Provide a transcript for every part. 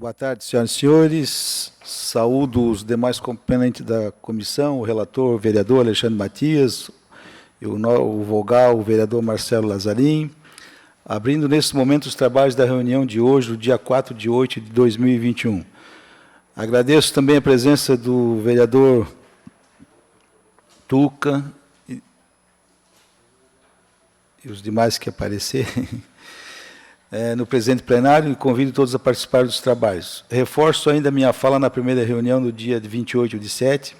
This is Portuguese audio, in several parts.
Boa tarde, senhoras e senhores. Saúdo os demais componentes da comissão, o relator, o vereador Alexandre Matias, o vogal, o vereador Marcelo Lazarim. Abrindo nesse momento os trabalhos da reunião de hoje, do dia 4 de 8 de 2021. Agradeço também a presença do vereador Tuca e os demais que aparecerem no presente plenário, e convido todos a participar dos trabalhos. Reforço ainda a minha fala na primeira reunião do dia 28/7,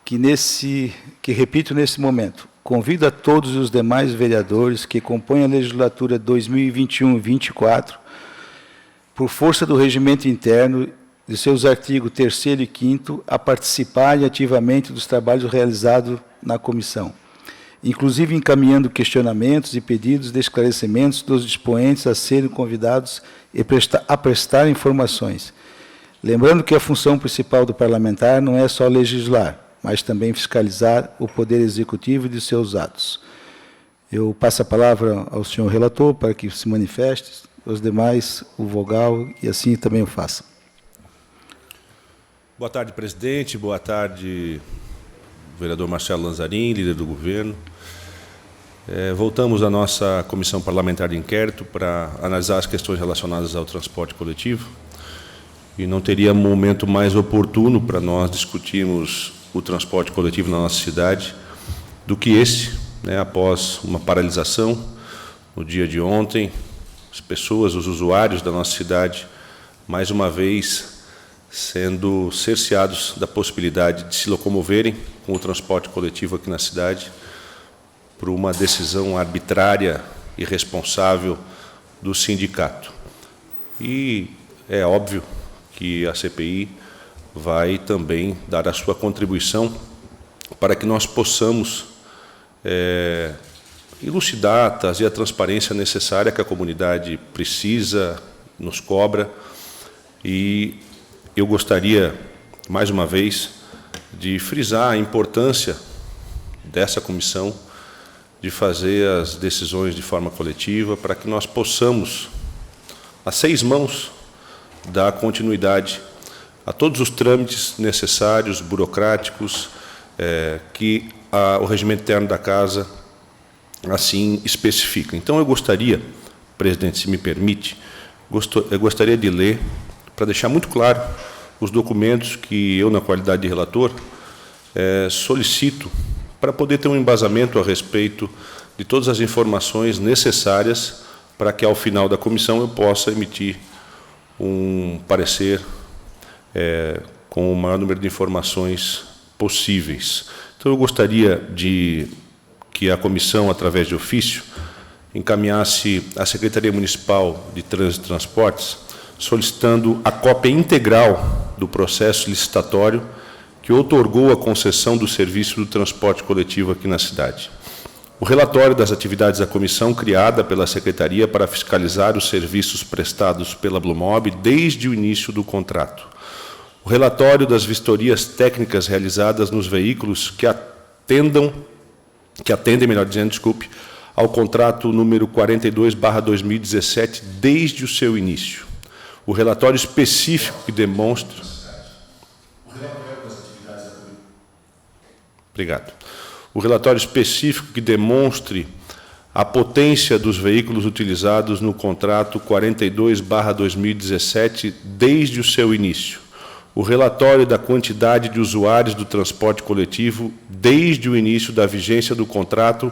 que repito nesse momento. Convido a todos os demais vereadores que compõem a legislatura 2021-24, por força do regimento interno de seus artigos 3º e 5º, a participarem ativamente dos trabalhos realizados na comissão, inclusive encaminhando questionamentos e pedidos de esclarecimentos dos dispoentes a serem convidados a prestar informações. Lembrando que a função principal do parlamentar não é só legislar, mas também fiscalizar o Poder Executivo e de seus atos. Eu passo a palavra ao senhor relator para que se manifeste, os demais, o vogal, e assim também o faça. Boa tarde, presidente. Boa tarde, vereador Marcelo Lazarim, líder do governo. Voltamos à nossa comissão parlamentar de inquérito para analisar as questões relacionadas ao transporte coletivo. E não teria momento mais oportuno para nós discutirmos o transporte coletivo na nossa cidade do que esse, após uma paralisação no dia de ontem, as pessoas, os usuários da nossa cidade, mais uma vez sendo cerceados da possibilidade de se locomoverem com o transporte coletivo aqui na cidade por uma decisão arbitrária e irresponsável do sindicato. E é óbvio que a CPI vai também dar a sua contribuição para que nós possamos elucidar, trazer a transparência necessária que a comunidade precisa, nos cobra. E eu gostaria, mais uma vez, de frisar a importância dessa comissão de fazer as decisões de forma coletiva para que nós possamos, a 6 mãos, dar continuidade a todos os trâmites necessários, burocráticos, que o regimento interno da Casa assim especifica. Então, eu gostaria, presidente, se me permite, eu gostaria de ler, para deixar muito claro, os documentos que eu, na qualidade de relator, solicito para poder ter um embasamento a respeito de todas as informações necessárias para que, ao final da comissão, eu possa emitir um parecer com o maior número de informações possíveis. Então, eu gostaria de que a comissão, através de ofício, encaminhasse à Secretaria Municipal de Trânsito e Transportes, solicitando a cópia integral do processo licitatório que outorgou a concessão do serviço do transporte coletivo aqui na cidade. O relatório das atividades da comissão criada pela Secretaria para fiscalizar os serviços prestados pela Blumob desde o início do contrato. O relatório das vistorias técnicas realizadas nos veículos que atendem, ao contrato número 42/2017 desde o seu início. O relatório específico que demonstra... Obrigado. O relatório específico que demonstre a potência dos veículos utilizados no contrato 42/2017 desde o seu início. O relatório da quantidade de usuários do transporte coletivo desde o início da vigência do contrato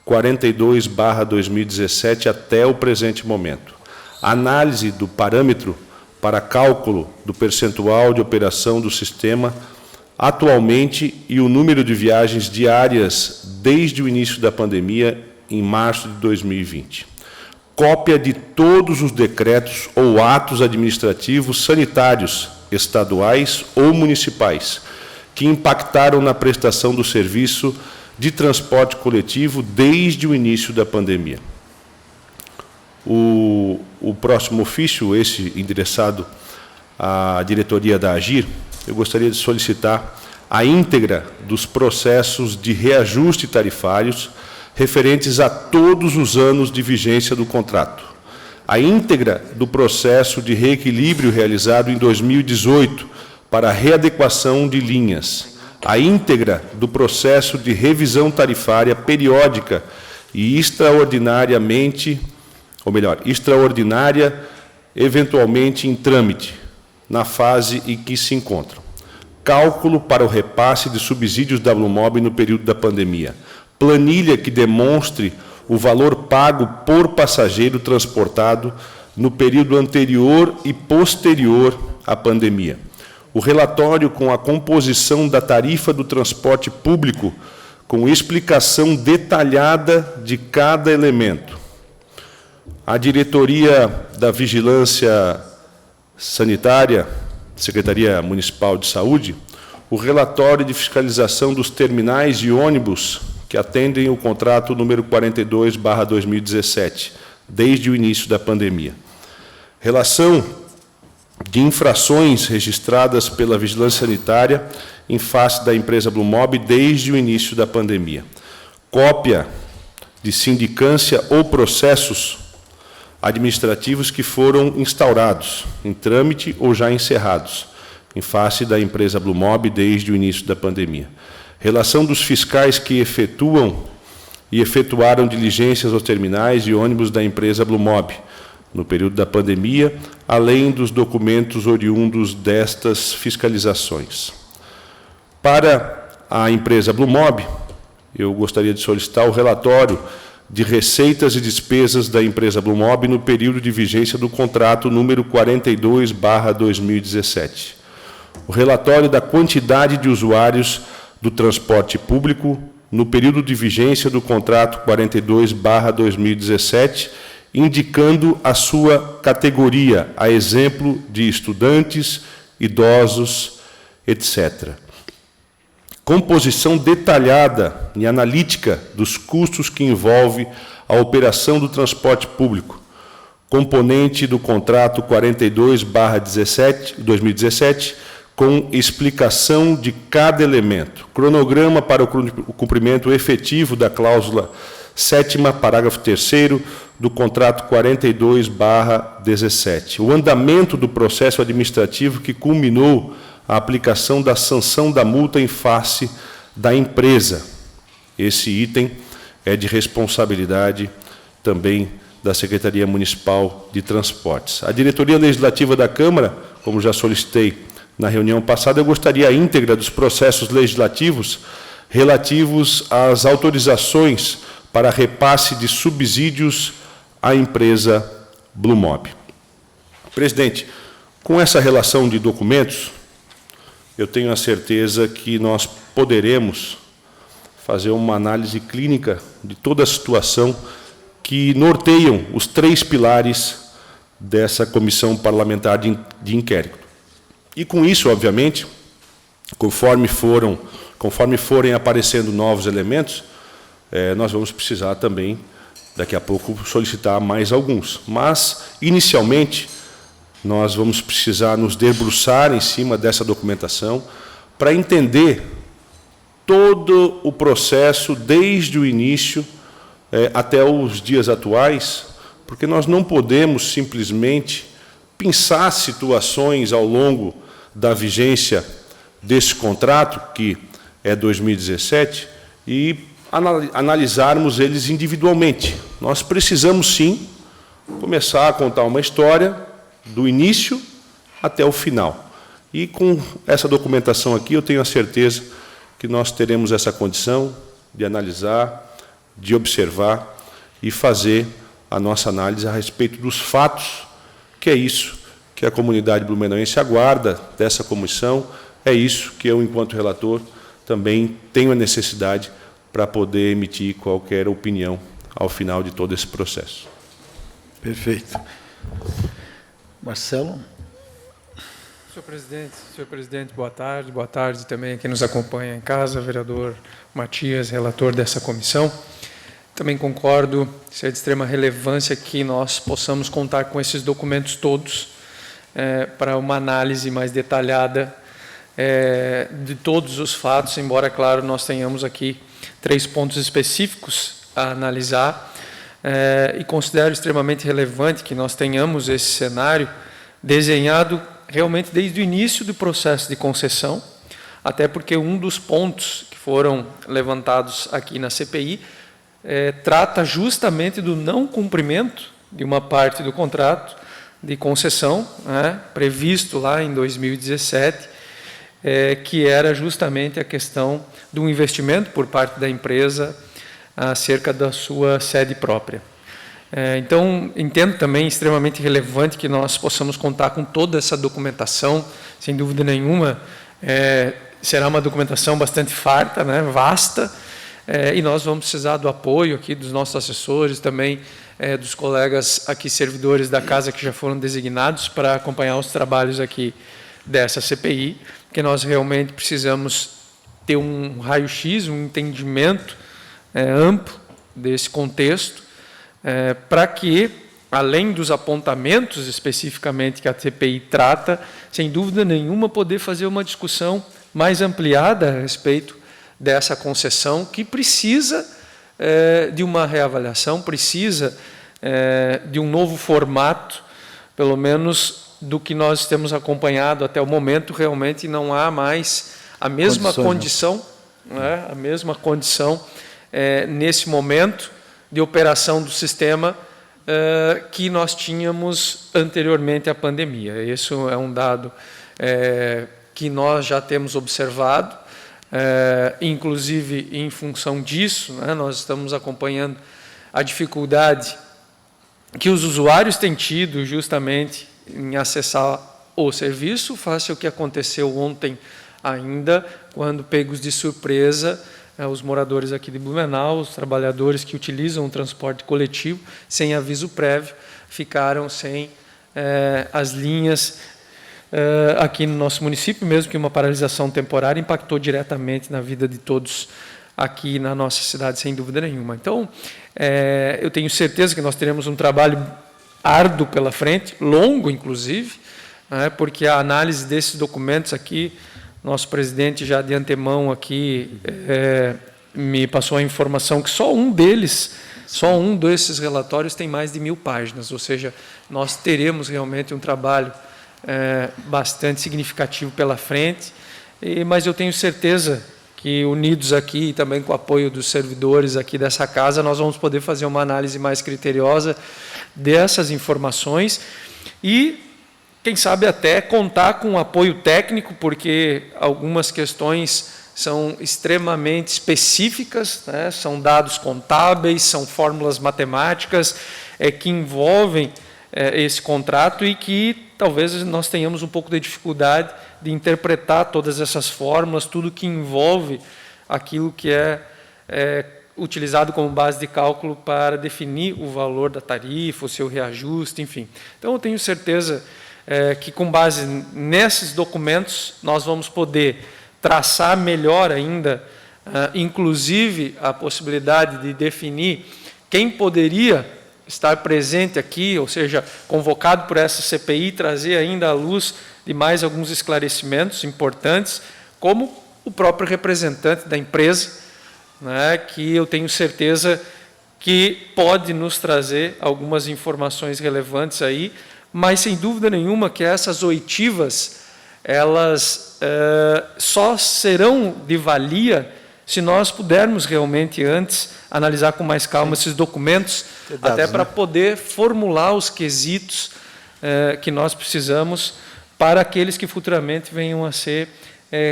42/2017 até o presente momento. A análise do parâmetro para cálculo do percentual de operação do sistema atualmente e o número de viagens diárias desde o início da pandemia, em março de 2020. Cópia de todos os decretos ou atos administrativos sanitários, estaduais ou municipais, que impactaram na prestação do serviço de transporte coletivo desde o início da pandemia. O próximo ofício, esse endereçado à diretoria da AGIR, eu gostaria de solicitar a íntegra dos processos de reajuste tarifários referentes a todos os anos de vigência do contrato, a íntegra do processo de reequilíbrio realizado em 2018 para a readequação de linhas, a íntegra do processo de revisão tarifária periódica e extraordinária, eventualmente em trâmite, na fase em que se encontram. Cálculo para o repasse de subsídios da Blumob no período da pandemia. Planilha que demonstre o valor pago por passageiro transportado no período anterior e posterior à pandemia. O relatório com a composição da tarifa do transporte público, com explicação detalhada de cada elemento. A diretoria da Vigilância Sanitária, Secretaria Municipal de Saúde, o relatório de fiscalização dos terminais de ônibus que atendem o contrato número 42/2017, desde o início da pandemia. Relação de infrações registradas pela Vigilância Sanitária em face da empresa Blumob desde o início da pandemia. Cópia de sindicância ou processos administrativos que foram instaurados, em trâmite ou já encerrados, em face da empresa Blumob desde o início da pandemia. Relação dos fiscais que efetuam e efetuaram diligências aos terminais e ônibus da empresa Blumob, no período da pandemia, além dos documentos oriundos destas fiscalizações. Para a empresa Blumob, eu gostaria de solicitar o relatório de receitas e despesas da empresa Blumob no período de vigência do contrato número 42/2017. O relatório da quantidade de usuários do transporte público no período de vigência do contrato 42/2017, indicando a sua categoria, a exemplo de estudantes, idosos, etc. Composição detalhada e analítica dos custos que envolve a operação do transporte público, componente do contrato 42/2017, com explicação de cada elemento, cronograma para o cumprimento efetivo da cláusula 7ª, parágrafo 3º, do contrato 42/17, o andamento do processo administrativo que culminou a aplicação da sanção da multa em face da empresa. Esse item é de responsabilidade também da Secretaria Municipal de Transportes. A Diretoria Legislativa da Câmara, como já solicitei na reunião passada, eu gostaria a íntegra dos processos legislativos relativos às autorizações para repasse de subsídios à empresa Blumob. Presidente, com essa relação de documentos, eu tenho a certeza que nós poderemos fazer uma análise clínica de toda a situação que norteiam os 3 pilares dessa comissão parlamentar de inquérito. E com isso, obviamente, conforme forem aparecendo novos elementos, nós vamos precisar também, daqui a pouco, solicitar mais alguns. Mas, inicialmente, nós vamos precisar nos debruçar em cima dessa documentação para entender todo o processo, desde o início até os dias atuais, porque nós não podemos simplesmente pensar situações ao longo da vigência desse contrato, que é 2017, e analisarmos eles individualmente. Nós precisamos, sim, começar a contar uma história do início até o final. E com essa documentação aqui, eu tenho a certeza que nós teremos essa condição de analisar, de observar e fazer a nossa análise a respeito dos fatos, que é isso que a comunidade blumenauense aguarda dessa comissão, é isso que eu, enquanto relator, também tenho a necessidade para poder emitir qualquer opinião ao final de todo esse processo. Perfeito. Marcelo? Senhor presidente, boa tarde também a quem nos acompanha em casa, vereador Matias, relator dessa comissão. Também concordo, é de extrema relevância que nós possamos contar com esses documentos todos para uma análise mais detalhada de todos os fatos, embora, claro, nós tenhamos aqui 3 pontos específicos a analisar. e considero extremamente relevante que nós tenhamos esse cenário desenhado realmente desde o início do processo de concessão, até porque um dos pontos que foram levantados aqui na CPI trata justamente do não cumprimento de uma parte do contrato de concessão, previsto lá em 2017, que era justamente a questão do investimento por parte da empresa acerca da sua sede própria. Então, entendo também extremamente relevante que nós possamos contar com toda essa documentação, sem dúvida nenhuma, será uma documentação bastante farta, vasta, e nós vamos precisar do apoio aqui dos nossos assessores, também dos colegas aqui, servidores da casa que já foram designados para acompanhar os trabalhos aqui dessa CPI, porque nós realmente precisamos ter um raio-x, um entendimento amplo desse contexto, para que, além dos apontamentos especificamente que a CPI trata, sem dúvida nenhuma, poder fazer uma discussão mais ampliada a respeito dessa concessão, que precisa de uma reavaliação, precisa de um novo formato, pelo menos do que nós temos acompanhado até o momento. Realmente não há mais a mesma condição, a mesma condição nesse momento de operação do sistema que nós tínhamos anteriormente à pandemia. Isso é um dado que nós já temos observado, inclusive em função disso, nós estamos acompanhando a dificuldade que os usuários têm tido justamente em acessar o serviço, face ao que aconteceu ontem ainda, quando pegos de surpresa, os moradores aqui de Blumenau, os trabalhadores que utilizam o transporte coletivo, sem aviso prévio, ficaram sem as linhas aqui no nosso município, mesmo que uma paralisação temporária impactou diretamente na vida de todos aqui na nossa cidade, sem dúvida nenhuma. Então, eu tenho certeza que nós teremos um trabalho árduo pela frente, longo, inclusive, porque a análise desses documentos aqui, nosso presidente já de antemão aqui me passou a informação que só um desses relatórios tem mais de 1000 páginas, ou seja, nós teremos realmente um trabalho bastante significativo pela frente, mas eu tenho certeza que, unidos aqui, e também com o apoio dos servidores aqui dessa casa, nós vamos poder fazer uma análise mais criteriosa dessas informações e, quem sabe, até contar com apoio técnico, porque algumas questões são extremamente específicas, são dados contábeis, são fórmulas matemáticas que envolvem esse contrato e que talvez nós tenhamos um pouco de dificuldade de interpretar todas essas fórmulas, tudo que envolve aquilo que é utilizado como base de cálculo para definir o valor da tarifa, o seu reajuste, enfim. Então, eu tenho certeza que, com base nesses documentos, nós vamos poder traçar melhor ainda, inclusive, a possibilidade de definir quem poderia estar presente aqui, ou seja, convocado por essa CPI, trazer ainda à luz de mais alguns esclarecimentos importantes, como o próprio representante da empresa, que eu tenho certeza que pode nos trazer algumas informações relevantes aí, mas sem dúvida nenhuma que essas oitivas, elas só serão de valia se nós pudermos realmente antes analisar com mais calma esses documentos, até para poder formular os quesitos que nós precisamos para aqueles que futuramente venham a ser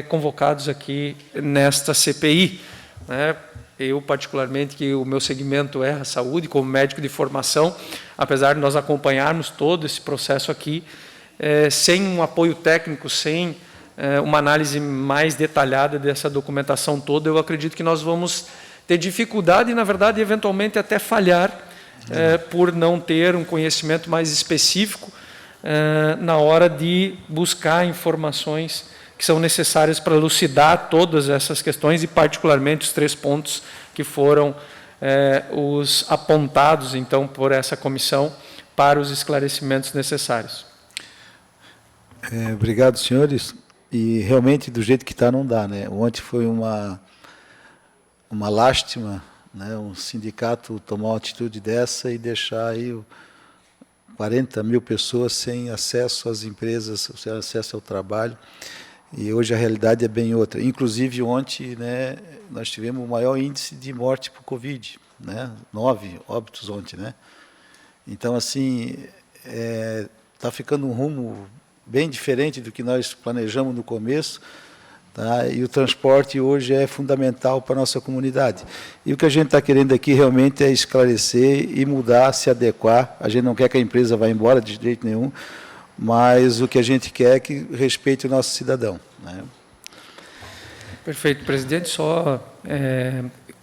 convocados aqui nesta CPI. Eu, particularmente, que o meu segmento é a saúde, como médico de formação, apesar de nós acompanharmos todo esse processo aqui, sem um apoio técnico, sem uma análise mais detalhada dessa documentação toda, eu acredito que nós vamos ter dificuldade e, na verdade, eventualmente até falhar por não ter um conhecimento mais específico na hora de buscar informações que são necessárias para elucidar todas essas questões e, particularmente, os 3 pontos que foram os apontados, então, por essa comissão para os esclarecimentos necessários. Obrigado, senhores. E, realmente, do jeito que está, não dá, Ontem foi uma lástima né, um sindicato tomar uma atitude dessa e deixar aí 40 mil pessoas sem acesso às empresas, sem acesso ao trabalho. E hoje a realidade é bem outra. Inclusive, ontem, né, nós tivemos o maior índice de morte por Covid, né, 9 óbitos ontem, né? Então, assim, está ficando um rumo bem diferente do que nós planejamos no começo, tá? E o transporte hoje é fundamental para a nossa comunidade. E o que a gente está querendo aqui realmente é esclarecer e mudar, se adequar. A gente não quer que a empresa vá embora de jeito nenhum, mas o que a gente quer é que respeite o nosso cidadão, né? Perfeito, presidente. Só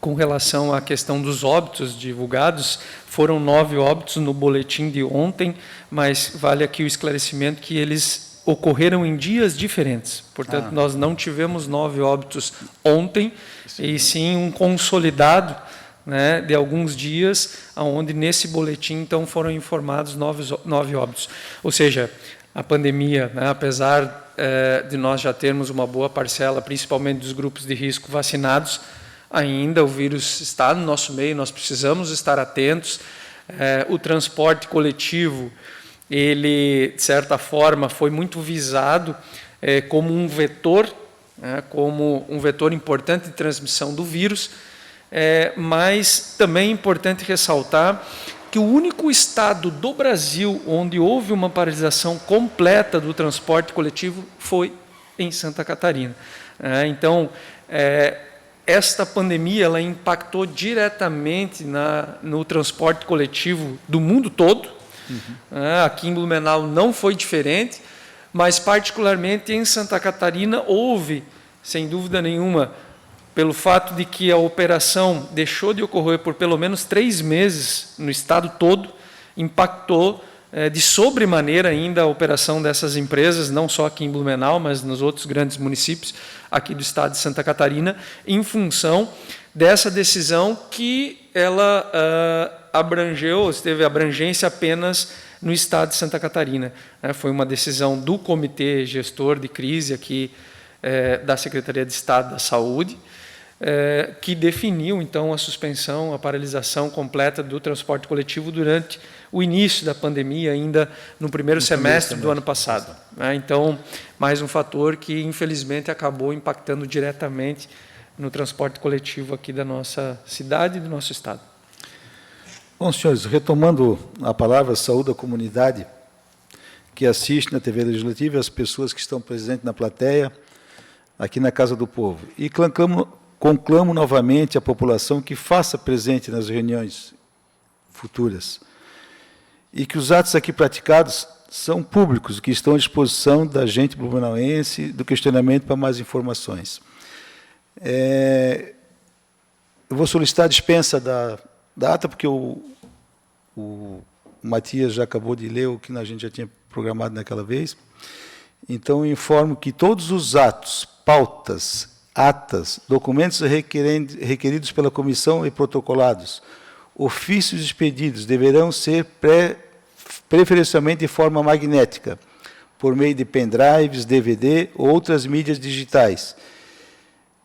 com relação à questão dos óbitos divulgados, foram 9 óbitos no boletim de ontem, mas vale aqui o esclarecimento que eles ocorreram em dias diferentes. Portanto, nós não tivemos 9 óbitos ontem, e sim um consolidado, né, de alguns dias, onde nesse boletim então foram informados 9 óbitos. Ou seja, a pandemia, né, apesar de nós já termos uma boa parcela, principalmente dos grupos de risco vacinados, ainda o vírus está no nosso meio, nós precisamos estar atentos. O transporte coletivo, ele, de certa forma, foi muito visado como um vetor, como um vetor importante de transmissão do vírus, mas também é importante ressaltar que o único estado do Brasil onde houve uma paralisação completa do transporte coletivo foi em Santa Catarina. Então, esta pandemia ela impactou diretamente no transporte coletivo do mundo todo. Aqui em Blumenau não foi diferente, mas particularmente em Santa Catarina houve, sem dúvida nenhuma, pelo fato de que a operação deixou de ocorrer por pelo menos 3 meses no estado todo, impactou de sobremaneira ainda a operação dessas empresas, não só aqui em Blumenau, mas nos outros grandes municípios aqui do estado de Santa Catarina, em função dessa decisão que ela teve abrangência apenas no estado de Santa Catarina. Foi uma decisão do Comitê Gestor de Crise aqui da Secretaria de Estado da Saúde, que definiu, então, a suspensão, a paralisação completa do transporte coletivo durante o início da pandemia, ainda no primeiro semestre do ano passado. Então, mais um fator que, infelizmente, acabou impactando diretamente no transporte coletivo aqui da nossa cidade e do nosso estado. Bom, senhores, retomando a palavra, saúde à comunidade que assiste na TV Legislativa, as pessoas que estão presentes na plateia, aqui na Casa do Povo. E conclamo novamente a população que faça presente nas reuniões futuras e que os atos aqui praticados são públicos, que estão à disposição da gente blumenauense, do questionamento para mais informações. Eu vou solicitar a dispensa da ata, porque o Matias já acabou de ler o que a gente já tinha programado naquela vez. Então, informo que todos os atos, pautas, atas, documentos requeridos pela comissão e protocolados, ofícios expedidos, deverão ser preferencialmente de forma magnética, por meio de pendrives, DVD ou outras mídias digitais,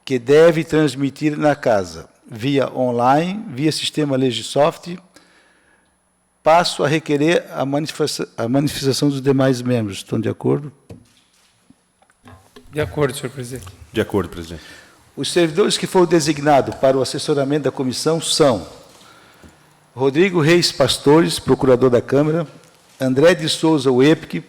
que deve transmitir na casa, via online, via sistema Legisoft. Passo a requerer a manifestação dos demais membros. Estão de acordo? De acordo, senhor presidente. De acordo, presidente. Os servidores que foram designados para o assessoramento da comissão são Rodrigo Reis Pastores, procurador da Câmara, André de Souza Uepque,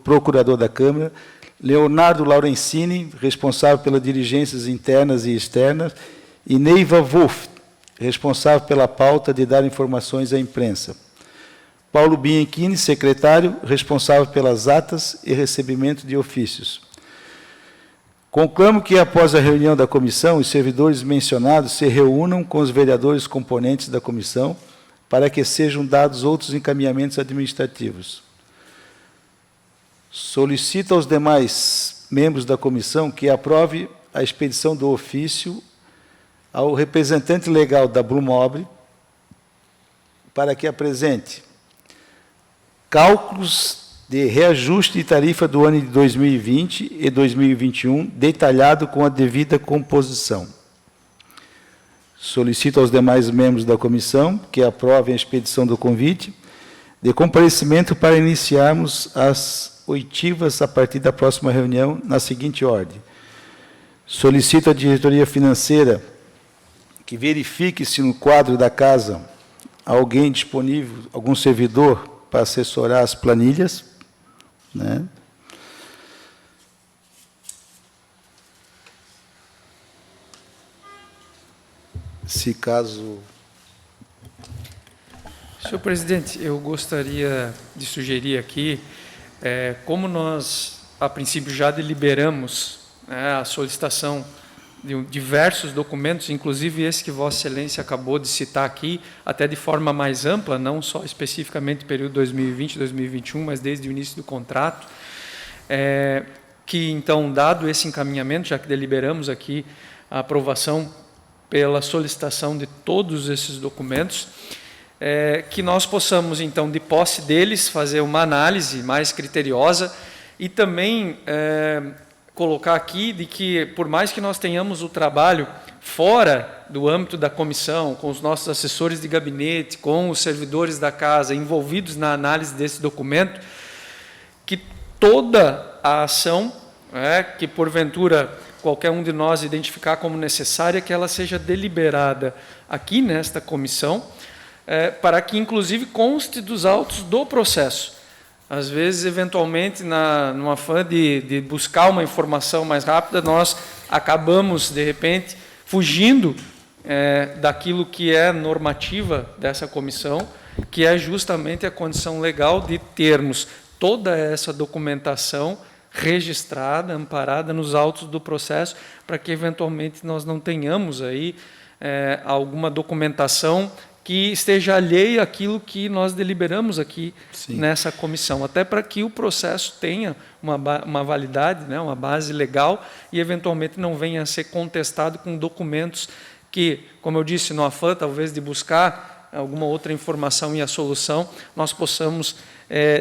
procurador da Câmara, Leonardo Laurensini, responsável pelas diligências internas e externas, e Neiva Wolff, responsável pela pauta de dar informações à imprensa. Paulo Bianchini, secretário, responsável pelas atas e recebimento de ofícios. Conclamo que, após a reunião da comissão, os servidores mencionados se reúnam com os vereadores componentes da comissão para que sejam dados outros encaminhamentos administrativos. Solicito aos demais membros da comissão que aprove a expedição do ofício ao representante legal da Blumobre para que apresente cálculos de reajuste de tarifa do ano de 2020 e 2021, detalhado com a devida composição. Solicito aos demais membros da comissão que aprovem a expedição do convite de comparecimento para iniciarmos as oitivas a partir da próxima reunião na seguinte ordem. Solicito à diretoria financeira que verifique se no quadro da casa há alguém disponível, algum servidor para assessorar as planilhas, né? Se caso... Senhor presidente, eu gostaria de sugerir aqui, como nós, a princípio, já deliberamos, né, a solicitação de diversos documentos, inclusive esse que Vossa Excelência acabou de citar aqui, até de forma mais ampla, não só especificamente do período 2020-2021, mas desde o início do contrato, que, então, dado esse encaminhamento, já que deliberamos aqui a aprovação pela solicitação de todos esses documentos, que nós possamos, então, de posse deles, fazer uma análise mais criteriosa e também colocar aqui de que, por mais que nós tenhamos o trabalho fora do âmbito da comissão, com os nossos assessores de gabinete, com os servidores da casa envolvidos na análise desse documento, que toda a ação, que porventura qualquer um de nós identificar como necessária, que ela seja deliberada aqui nesta comissão, para que, inclusive, conste dos autos do processo. Às vezes, eventualmente, num afã de buscar uma informação mais rápida, nós acabamos, de repente, fugindo daquilo que é normativa dessa comissão, que é justamente a condição legal de termos toda essa documentação registrada, amparada nos autos do processo, para que, eventualmente, nós não tenhamos aí alguma documentação que esteja alheia àquilo que nós deliberamos aqui nessa comissão, até para que o processo tenha uma validade, né, uma base legal e, eventualmente, não venha a ser contestado com documentos que, como eu disse, no afã, talvez, de buscar alguma outra informação e a solução, nós possamos,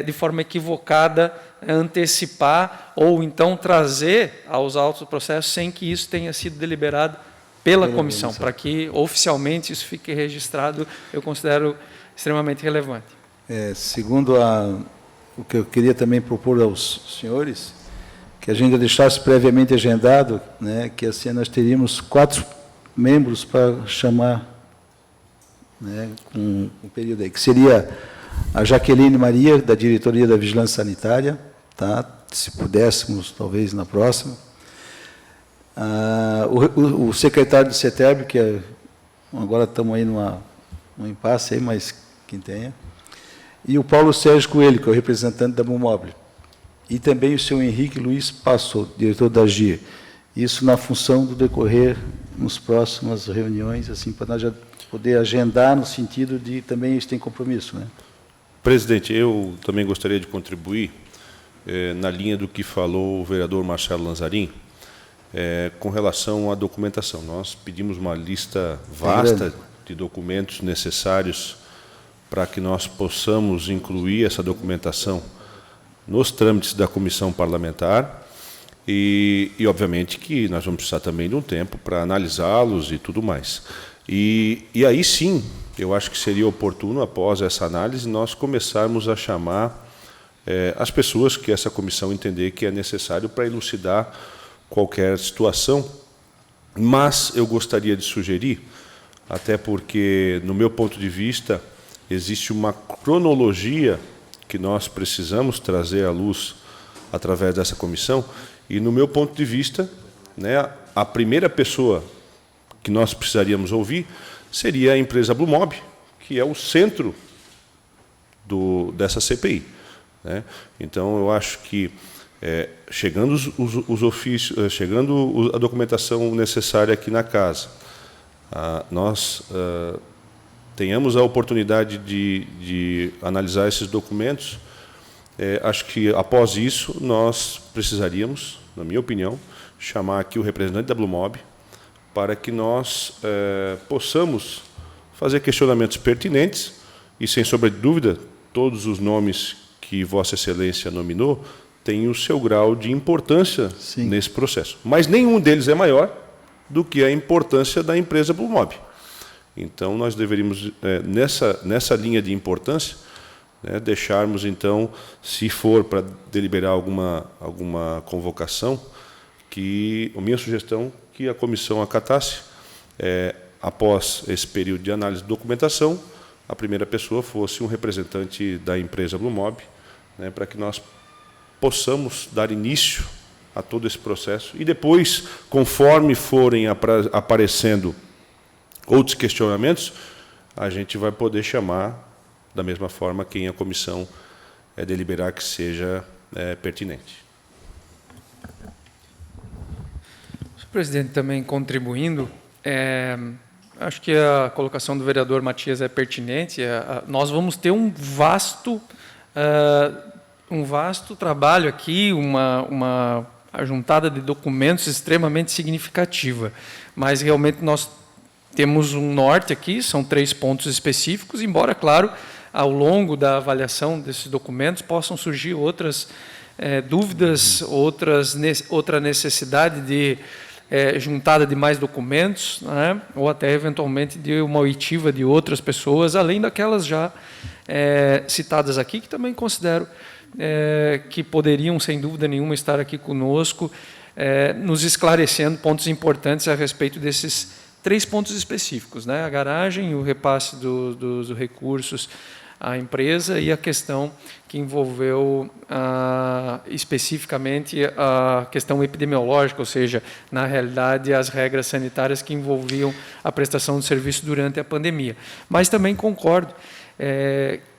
de forma equivocada, antecipar ou, então, trazer aos autos do processo sem que isso tenha sido deliberado pela comissão, para que oficialmente isso fique registrado, eu considero extremamente relevante. Segundo o que eu queria também propor aos senhores, que a gente deixasse previamente agendado, né, que assim nós teríamos 4 membros para chamar, né, com um período aí, que seria a Jaqueline Maria, da Diretoria da Vigilância Sanitária, tá? Se pudéssemos, talvez, na próxima. O secretário do CETERB, que agora estamos aí num impasse, aí, mas quem tenha, e o Paulo Sérgio Coelho, que é o representante da Bumobile, e também o senhor Henrique Luiz Passo, diretor da GIR. Isso na função do decorrer nas próximas reuniões, assim, para nós já poder agendar no sentido de também eles têm compromisso, né? Presidente, eu também gostaria de contribuir na linha do que falou o vereador Marcelo Lanzarin, com relação à documentação. Nós pedimos uma lista vasta de documentos necessários para que nós possamos incluir essa documentação nos trâmites da comissão parlamentar e obviamente, que nós vamos precisar também de um tempo para analisá-los e tudo mais. E aí sim, eu acho que seria oportuno, após essa análise, nós começarmos a chamar as pessoas que essa comissão entender que é necessário para elucidar qualquer situação, mas eu gostaria de sugerir, até porque, no meu ponto de vista, existe uma cronologia que nós precisamos trazer à luz através dessa comissão, e, no meu ponto de vista, né, a primeira pessoa que nós precisaríamos ouvir seria a empresa Blumob, que é o centro dessa CPI, né? Então, eu acho que chegando os ofícios, chegando a documentação necessária aqui na casa, nós tenhamos a oportunidade de analisar esses documentos. Acho que, após isso, nós precisaríamos, na minha opinião, chamar aqui o representante da Blumob para que nós possamos fazer questionamentos pertinentes e, sem sombra de dúvida, todos os nomes que Vossa Excelência nominou tem o seu grau de importância nesse processo. Mas nenhum deles é maior do que a importância da empresa Blumob. Então, nós deveríamos, nessa linha de importância, né, deixarmos, então, se for para deliberar alguma convocação, que a minha sugestão que a comissão acatasse, após esse período de análise de documentação, a primeira pessoa fosse um representante da empresa Blumob, né, para que nós possamos dar início a todo esse processo e depois, conforme forem aparecendo outros questionamentos, a gente vai poder chamar da mesma forma quem a comissão deliberar que seja pertinente. Senhor presidente, também contribuindo, acho que a colocação do vereador Matias é pertinente. Nós vamos ter um vasto trabalho aqui, uma ajuntada de documentos extremamente significativa, mas realmente nós temos um norte aqui, são 3 pontos específicos, embora, claro, ao longo da avaliação desses documentos possam surgir outras dúvidas, outra necessidade de juntada de mais documentos, né, ou até, eventualmente, de uma oitiva de outras pessoas, além daquelas já citadas aqui, que também considero que poderiam, sem dúvida nenhuma, estar aqui conosco, nos esclarecendo pontos importantes a respeito desses 3 pontos específicos, né, a garagem, o repasse dos recursos à empresa e a questão que envolveu especificamente a questão epidemiológica, ou seja, na realidade, as regras sanitárias que envolviam a prestação de serviço durante a pandemia. Mas também concordo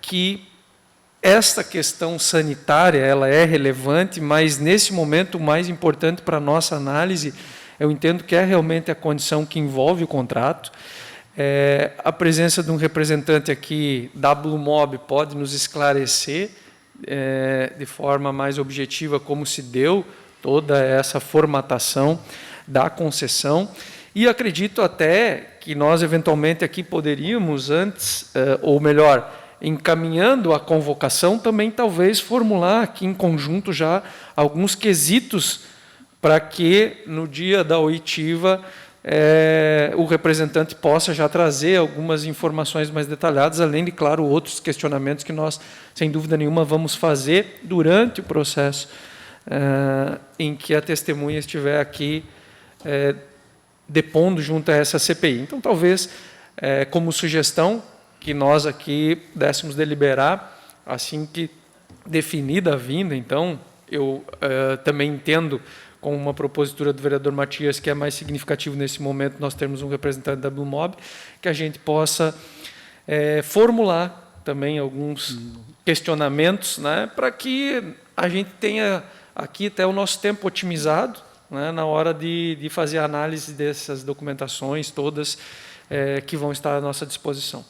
que esta questão sanitária ela é relevante, mas, nesse momento, o mais importante para a nossa análise, eu entendo que é realmente a condição que envolve o contrato. A presença de um representante aqui da Blumob pode nos esclarecer de forma mais objetiva como se deu toda essa formatação da concessão. E acredito até que nós, eventualmente, aqui poderíamos, antes, ou melhor, encaminhando a convocação, também talvez formular aqui em conjunto já alguns quesitos para que, no dia da oitiva, o representante possa já trazer algumas informações mais detalhadas, além de, claro, outros questionamentos que nós, sem dúvida nenhuma, vamos fazer durante o processo em que a testemunha estiver aqui depondo junto a essa CPI. Então, talvez, como sugestão, que nós aqui pudéssemos deliberar, assim que definida a vinda. Então, eu também entendo, com uma propositura do vereador Matias, que é mais significativo nesse momento, nós temos um representante da Blumob, que a gente possa formular também alguns questionamentos, né, para que a gente tenha aqui até o nosso tempo otimizado, né, na hora de fazer a análise dessas documentações todas que vão estar à nossa disposição.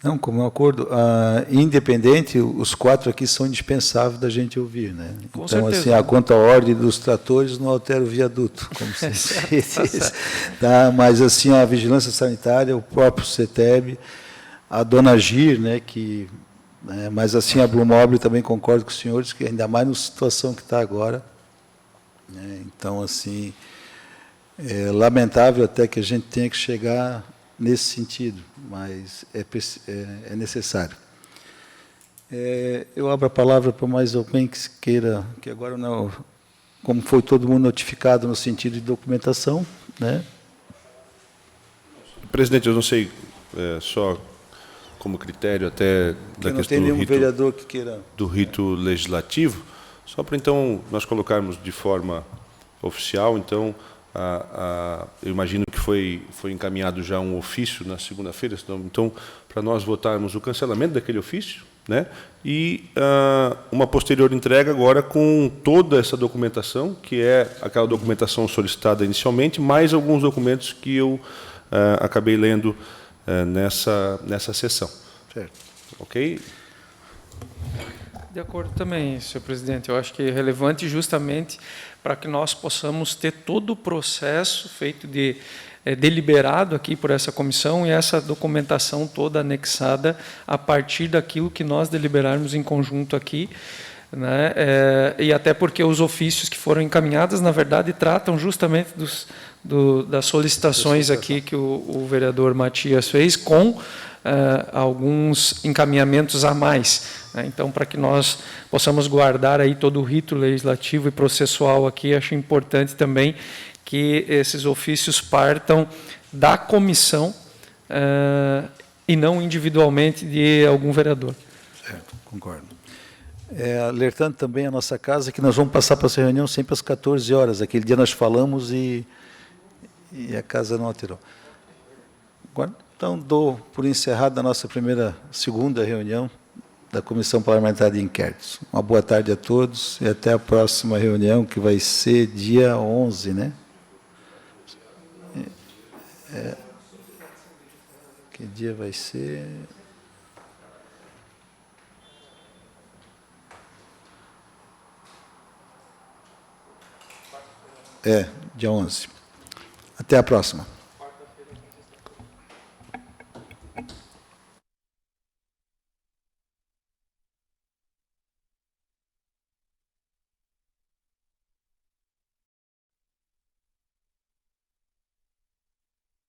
Não, como um acordo independente, os 4 aqui são indispensáveis da gente ouvir, né? Com então, certeza. assim, quanto à ordem dos tratores, não altera o viaduto, como se diz. Tá? Mas, assim, a vigilância sanitária, o próprio CETEB, a dona Gir, né, que, mas, assim, a Blumob, também concordo com os senhores, que ainda mais na situação que está agora, né? Então, assim, é lamentável até que a gente tenha que chegar nesse sentido, mas é necessário. Eu abro a palavra para mais alguém que queira, que agora não, como foi todo mundo notificado no sentido de documentação, né? Presidente, eu não sei, só como critério até da não questão tem nenhum do rito, vereador que queira do rito legislativo, só para, então, nós colocarmos de forma oficial, então, eu imagino que foi encaminhado já um ofício na segunda-feira, então, para nós votarmos o cancelamento daquele ofício, né, e uma posterior entrega agora com toda essa documentação, que é aquela documentação solicitada inicialmente, mais alguns documentos que eu acabei lendo nessa sessão. Certo. Ok? De acordo também, senhor presidente. Eu acho que é relevante justamente para que nós possamos ter todo o processo feito deliberado aqui por essa comissão e essa documentação toda anexada a partir daquilo que nós deliberarmos em conjunto aqui, né? E até porque os ofícios que foram encaminhados, na verdade, tratam justamente das solicitações aqui que o vereador Matias fez, com alguns encaminhamentos a mais, né? Então, para que nós possamos guardar aí todo o rito legislativo e processual aqui, acho importante também que esses ofícios partam da comissão e não individualmente de algum vereador. Certo, concordo. Alertando também a nossa casa que nós vamos passar para essa reunião sempre às 14 horas. Aquele dia nós falamos e a casa não alterou. Agora, então, dou por encerrada a nossa segunda reunião da Comissão Parlamentar de Inquéritos. Uma boa tarde a todos e até a próxima reunião, que vai ser dia 11, né? Que dia vai ser? Dia 11. Até a próxima.